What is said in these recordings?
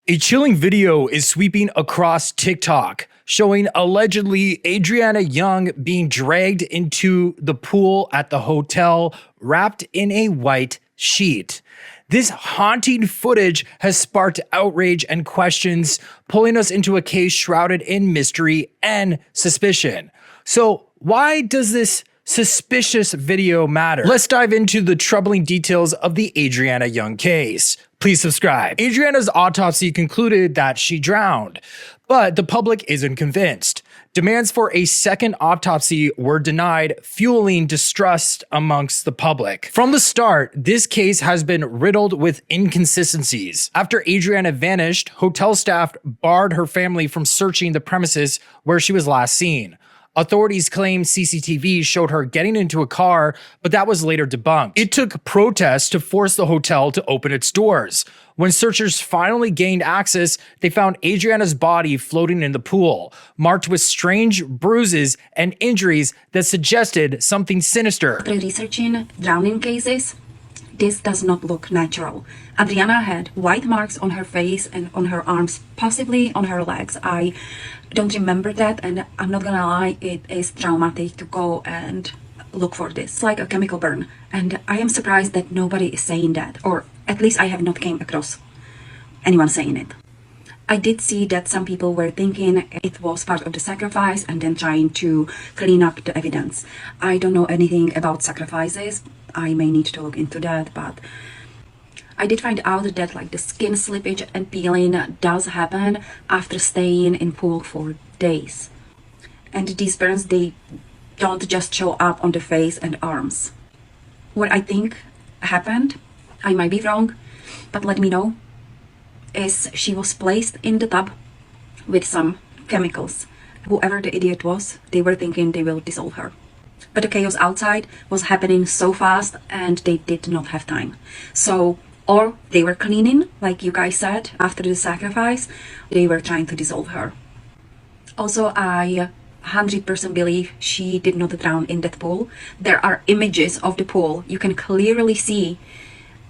A chilling video is sweeping across TikTok, showing allegedly Adrianna Younge being dragged into the pool at the hotel, wrapped in a white sheet. This haunting footage has sparked outrage and questions, pulling us into a case shrouded in mystery and suspicion. So, why does this suspicious video matter? Let's dive into the troubling details of the Adrianna Younge case. Please subscribe. Adrianna's autopsy concluded that she drowned, but the public isn't convinced. Demands for a second autopsy were denied, fueling distrust amongst the public. From the start, this case has been riddled with inconsistencies. After Adrianna vanished, hotel staff barred her family from searching the premises where she was last seen. Authorities claim CCTV showed her getting into a car, but that was later debunked. It took protests to force the hotel to open its doors. When searchers finally gained access, they found Adrianna's body floating in the pool, marked with strange bruises and injuries that suggested something sinister. After researching drowning cases, this does not look natural. Adrianna had white marks on her face and on her arms, possibly on her legs. I don't remember that, and I'm not gonna lie, it is traumatic to go and look for this. It's like a chemical burn, and I am surprised that nobody is saying that, or at least I have not came across anyone saying it. I did see that some people were thinking it was part of the sacrifice and then trying to clean up the evidence. I don't know anything about sacrifices. I may need to look into that, but I did find out that like the skin slippage and peeling does happen after staying in pool for days. And these burns, they don't just show up on the face and arms. What I think happened, I might be wrong, but let me know, is she was placed in the tub with some chemicals. Whoever the idiot was, they were thinking they will dissolve her. But the chaos outside was happening so fast and they did not have time. So, or they were cleaning, like you guys said, after the sacrifice, they were trying to dissolve her. Also, I 100% believe she did not drown in that pool. There are images of the pool. You can clearly see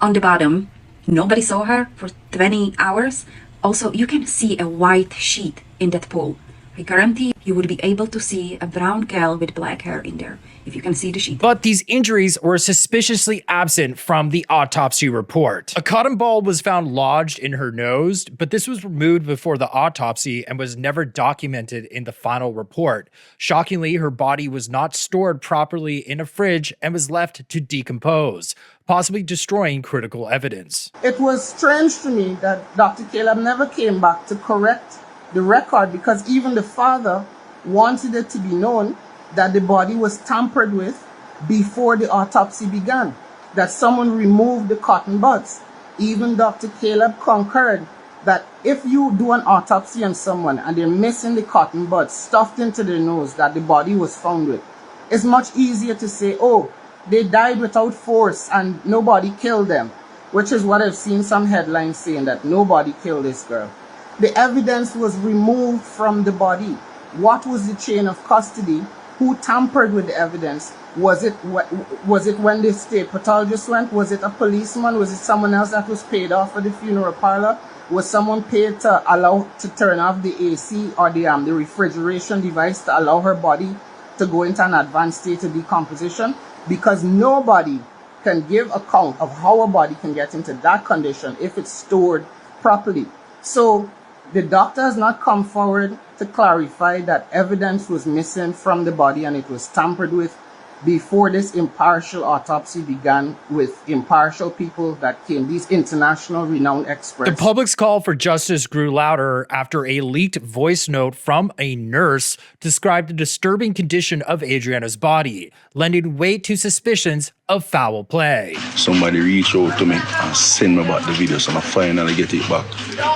on the bottom, nobody saw her for 20 hours. Also, you can see a white sheet in that pool. I guarantee you would be able to see a brown girl with black hair in there, if you can see the sheet. But these injuries were suspiciously absent from the autopsy report. A cotton ball was found lodged in her nose, but this was removed before the autopsy and was never documented in the final report. Shockingly, her body was not stored properly in a fridge and was left to decompose, possibly destroying critical evidence. It was strange to me that Dr. Caleb never came back to correct the record, because even the father wanted it to be known that the body was tampered with before the autopsy began, that someone removed the cotton buds. Even Dr. Caleb concurred that if you do an autopsy on someone and they're missing the cotton buds stuffed into their nose that the body was found with, it's much easier to say, oh, they died without force and nobody killed them, which is what I've seen some headlines saying, that nobody killed this girl. The evidence was removed from the body. What was the chain of custody? Who tampered with the evidence? Was it when the state pathologist went? Was it a policeman? Was it someone else that was paid off for the funeral parlor? Was someone paid to turn off the AC or the refrigeration device to allow her body to go into an advanced state of decomposition? Because nobody can give account of how a body can get into that condition if it's stored properly. So the doctor has not come forward to clarify that evidence was missing from the body and it was tampered with before this impartial autopsy began, with impartial people that came, these international renowned experts. The public's call for justice grew louder after a leaked voice note from a nurse described the disturbing condition of Adrianna's body, lending weight to suspicions of foul play. Somebody reached out to me and send me back the video, so I finally get it back.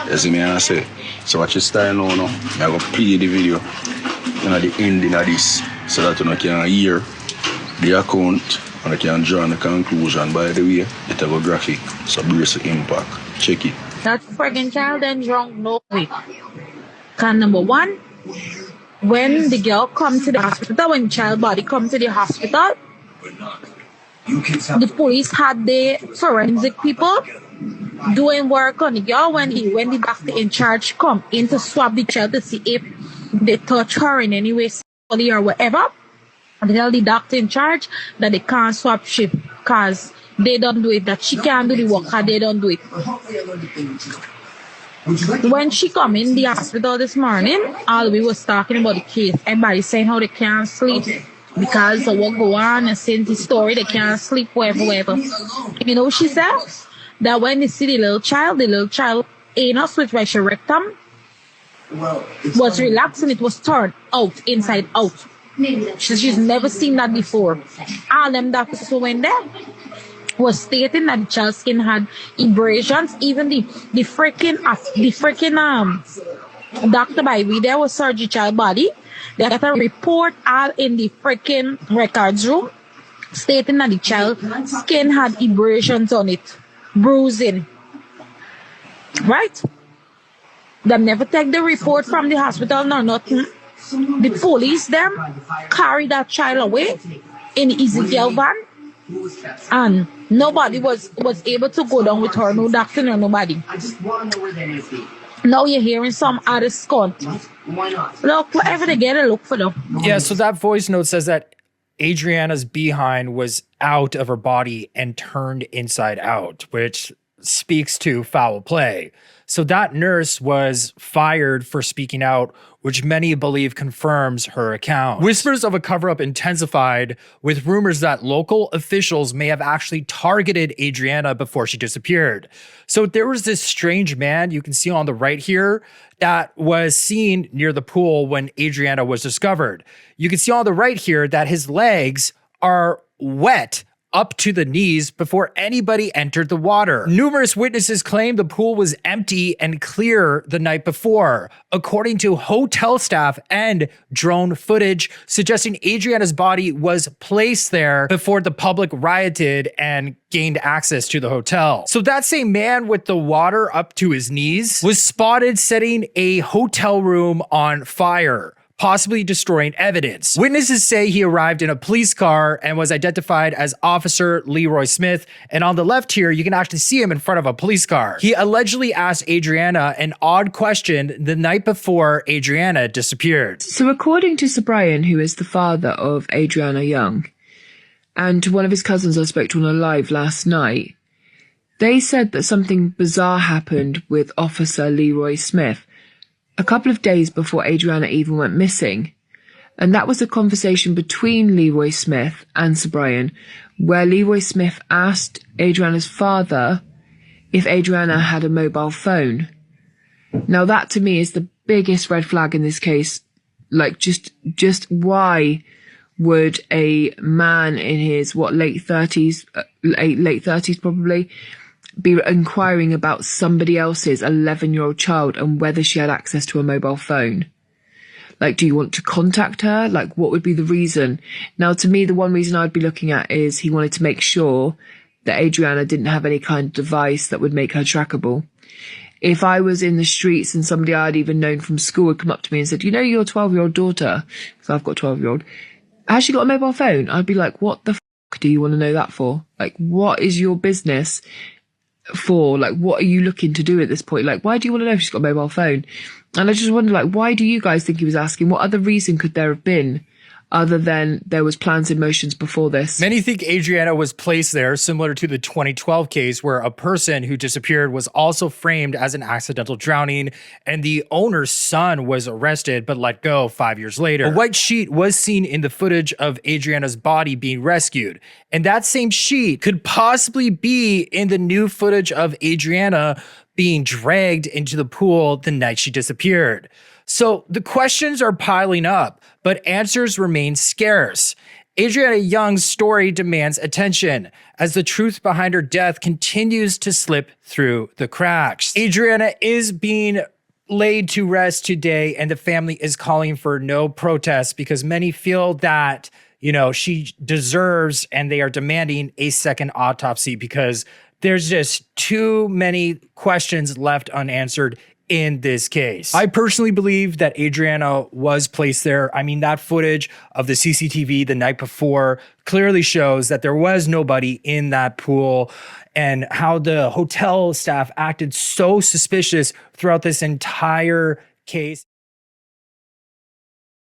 As me I say, so what you start now, I go play the video at the ending of this, so that you can hear the account and I can draw the conclusion. By the way, it have a graphic, so brace the impact. Check it. That friggin' child then drunk, no way. Can number one, when the girl come to the hospital, when child body come to the hospital, the police had the forensic people doing work on the girl when the doctor in charge come in to swab the child to see if they touch her in any way sexually or whatever. And tell the doctor in charge that they can't swap ship because they don't do it, that she can't do the work because they don't do it. When she come in the hospital this morning, all we was talking about the case. Everybody saying how they can't sleep because of what go on and saying the story, they can't sleep, whatever. You know, she said that when they see the little child anus, which was her rectum, was relaxed and it was turned out, inside out. She's never seen that before. All them doctors who went there was stating that the child's skin had abrasions. Even the freaking doctor by we there was surgery child body. They got a report all in the freaking records room stating that the child's skin had abrasions on it, bruising. Right? They never take the report from the hospital nor nothing. The police them carry that child away in the Ezekiel van, and nobody was able to go down with her, no doctor or nobody. Now you're hearing some other scunt. Look, whatever they get, look for them. Yeah, so that voice note says that Adrianna's behind was out of her body and turned inside out, which speaks to foul play. So that nurse was fired for speaking out, which many believe confirms her account. Whispers of a cover-up intensified with rumors that local officials may have actually targeted Adrianna before she disappeared. So there was this strange man you can see on the right here that was seen near the pool when Adrianna was discovered. You can see on the right here that his legs are wet up to the knees before anybody entered the water. Numerous witnesses claim the pool was empty and clear the night before, according to hotel staff and drone footage suggesting Adrianna's body was placed there before the public rioted and gained access to the hotel. So that same man with the water up to his knees was spotted setting a hotel room on fire, possibly destroying evidence. Witnesses say he arrived in a police car and was identified as Officer Leroy Smith. And on the left here, you can actually see him in front of a police car. He allegedly asked Adrianna an odd question the night before Adrianna disappeared. So according to Sir Brian, who is the father of Adrianna Younge, and to one of his cousins I spoke to on a live last night, they said that something bizarre happened with Officer Leroy Smith a couple of days before Adrianna even went missing. And that was a conversation between Leroy Smith and Sir Brian, where Leroy Smith asked Adrianna's father if Adrianna had a mobile phone. Now that to me is the biggest red flag in this case. Like, just why would a man in his, late 30s probably, be inquiring about somebody else's 11-year-old child and whether she had access to a mobile phone? Like, do you want to contact her? Like, what would be the reason? Now, to me, the one reason I'd be looking at is he wanted to make sure that Adrianna didn't have any kind of device that would make her trackable. If I was in the streets and somebody I'd even known from school would come up to me and said, you know, your 12-year-old daughter, because I've got a 12-year-old, has she got a mobile phone? I'd be like, what the do you want to know that for? Like, what is your business for? Like, what are you looking to do at this point? Like, why do you want to know if she's got a mobile phone? And I just wonder, like, why do you guys think he was asking? What other reason could there have been other than there was plans in motions before this? Many think Adrianna was placed there, similar to the 2012 case where a person who disappeared was also framed as an accidental drowning, and the owner's son was arrested but let go 5 years later. A white sheet was seen in the footage of Adrianna's body being rescued, and that same sheet could possibly be in the new footage of Adrianna being dragged into the pool the night she disappeared. So the questions are piling up, but answers remain scarce. Adrianna Younge's story demands attention as the truth behind her death continues to slip through the cracks. Adrianna is being laid to rest today, and the family is calling for no protest because many feel that, you know, she deserves and they are demanding a second autopsy because there's just too many questions left unanswered in this case. I personally believe that Adrianna was placed there. I mean, that footage of the CCTV the night before clearly shows that there was nobody in that pool. and how the hotel staff acted so suspicious throughout this entire case.